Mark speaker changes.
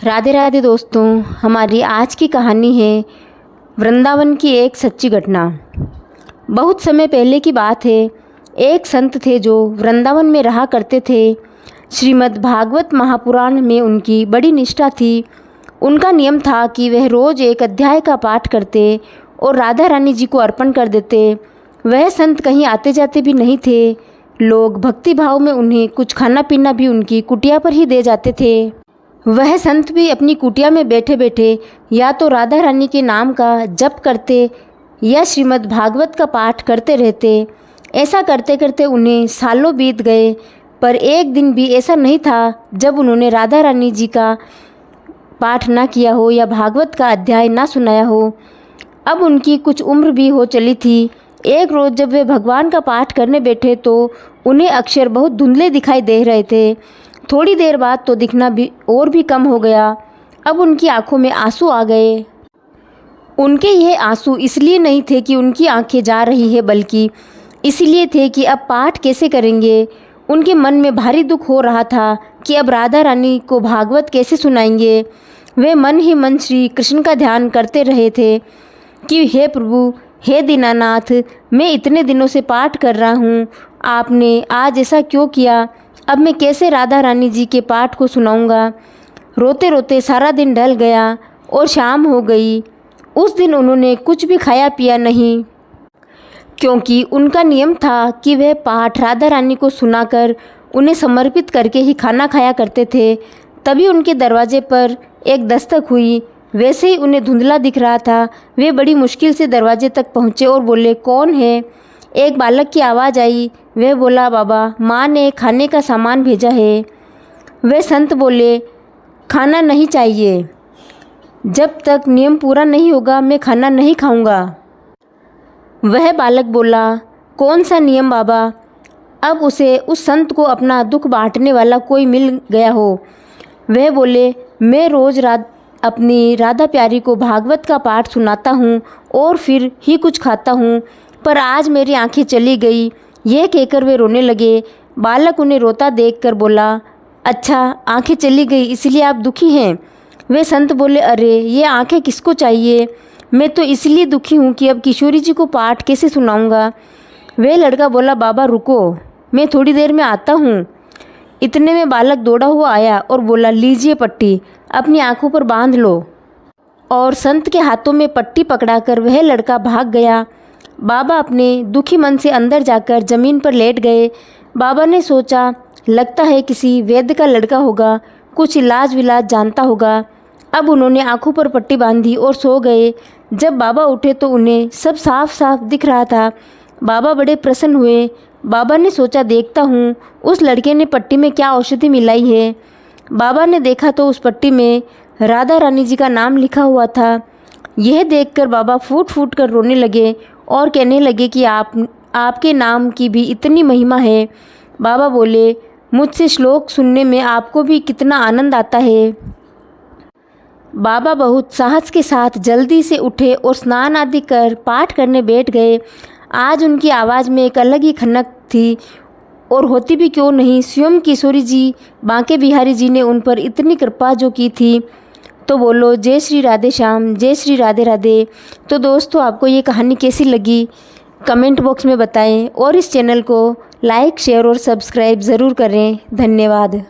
Speaker 1: राधे राधे दोस्तों, हमारी आज की कहानी है वृंदावन की एक सच्ची घटना। बहुत समय पहले की बात है। एक संत थे जो वृंदावन में रहा करते थे। श्रीमद् भागवत महापुराण में उनकी बड़ी निष्ठा थी। उनका नियम था कि वह रोज़ एक अध्याय का पाठ करते और राधा रानी जी को अर्पण कर देते। वह संत कहीं आते जाते भी नहीं थे। लोग भक्ति भाव में उन्हें कुछ खाना पीना भी उनकी कुटिया पर ही दे जाते थे। वह संत भी अपनी कुटिया में बैठे बैठे या तो राधा रानी के नाम का जप करते या श्रीमद् भागवत का पाठ करते रहते। ऐसा करते करते उन्हें सालों बीत गए, पर एक दिन भी ऐसा नहीं था जब उन्होंने राधा रानी जी का पाठ ना किया हो या भागवत का अध्याय ना सुनाया हो। अब उनकी कुछ उम्र भी हो चली थी। एक रोज़ जब वे भगवान का पाठ करने बैठे तो उन्हें अक्षर बहुत धुंधले दिखाई दे रहे थे। थोड़ी देर बाद तो दिखना भी और भी कम हो गया। अब उनकी आंखों में आंसू आ गए। उनके यह आंसू इसलिए नहीं थे कि उनकी आंखें जा रही है, बल्कि इसलिए थे कि अब पाठ कैसे करेंगे। उनके मन में भारी दुख हो रहा था कि अब राधा रानी को भागवत कैसे सुनाएंगे। वे मन ही मन श्री कृष्ण का ध्यान करते रहे थे कि हे प्रभु, हे दीनानाथ, मैं इतने दिनों से पाठ कर रहा हूँ, आपने आज ऐसा क्यों किया। अब मैं कैसे राधा रानी जी के पाठ को सुनाऊंगा। रोते रोते सारा दिन ढल गया और शाम हो गई। उस दिन उन्होंने कुछ भी खाया पिया नहीं, क्योंकि उनका नियम था कि वह पाठ राधा रानी को सुनाकर उन्हें समर्पित करके ही खाना खाया करते थे। तभी उनके दरवाजे पर एक दस्तक हुई। वैसे ही उन्हें धुंधला दिख रहा था। वे बड़ी मुश्किल से दरवाजे तक पहुँचे और बोले, कौन है। एक बालक की आवाज़ आई। वह बोला, बाबा, माँ ने खाने का सामान भेजा है। वे संत बोले, खाना नहीं चाहिए, जब तक नियम पूरा नहीं होगा मैं खाना नहीं खाऊंगा। वह बालक बोला, कौन सा नियम बाबा। अब उसे उस संत को अपना दुख बांटने वाला कोई मिल गया हो। वह बोले, मैं रोज़ अपनी राधा प्यारी को भागवत का पाठ सुनाता हूँ और फिर ही कुछ खाता हूँ, पर आज मेरी आंखें चली गई। यह कहकर वे रोने लगे। बालक उन्हें रोता देखकर बोला, अच्छा, आंखें चली गई इसलिए आप दुखी हैं। वे संत बोले, अरे ये आंखें किसको चाहिए। मैं तो इसलिए दुखी हूँ कि अब किशोरी जी को पाठ कैसे सुनाऊंगा। वह लड़का बोला, बाबा रुको, मैं थोड़ी देर में आता हूँ। इतने में बालक दौड़ा हुआ आया और बोला, लीजिए पट्टी, अपनी आंखों पर बांध लो। और संत के हाथों में पट्टी पकड़ाकर वह लड़का भाग गया। बाबा अपने दुखी मन से अंदर जाकर ज़मीन पर लेट गए। बाबा ने सोचा, लगता है किसी वैद्य का लड़का होगा, कुछ इलाज विलाज जानता होगा। अब उन्होंने आंखों पर पट्टी बांधी और सो गए। जब बाबा उठे तो उन्हें सब साफ साफ दिख रहा था। बाबा बड़े प्रसन्न हुए। बाबा ने सोचा, देखता हूँ उस लड़के ने पट्टी में क्या औषधि मिलाई है। बाबा ने देखा तो उस पट्टी में राधा रानी जी का नाम लिखा हुआ था। यह देखकर बाबा फूट फूट कर रोने लगे और कहने लगे कि आपके नाम की भी इतनी महिमा है। बाबा बोले, मुझसे श्लोक सुनने में आपको भी कितना आनंद आता है। बाबा बहुत साहस के साथ जल्दी से उठे और स्नान आदि कर पाठ करने बैठ गए। आज उनकी आवाज़ में एक अलग ही खनक थी, और होती भी क्यों नहीं, स्वयं किशोरी जी बांके बिहारी जी ने उन पर इतनी कृपा जो की थी। तो बोलो, जय श्री राधे श्याम, जय श्री राधे राधे। तो दोस्तों, आपको ये कहानी कैसी लगी कमेंट बॉक्स में बताएं और इस चैनल को लाइक, शेयर और सब्सक्राइब ज़रूर करें। धन्यवाद।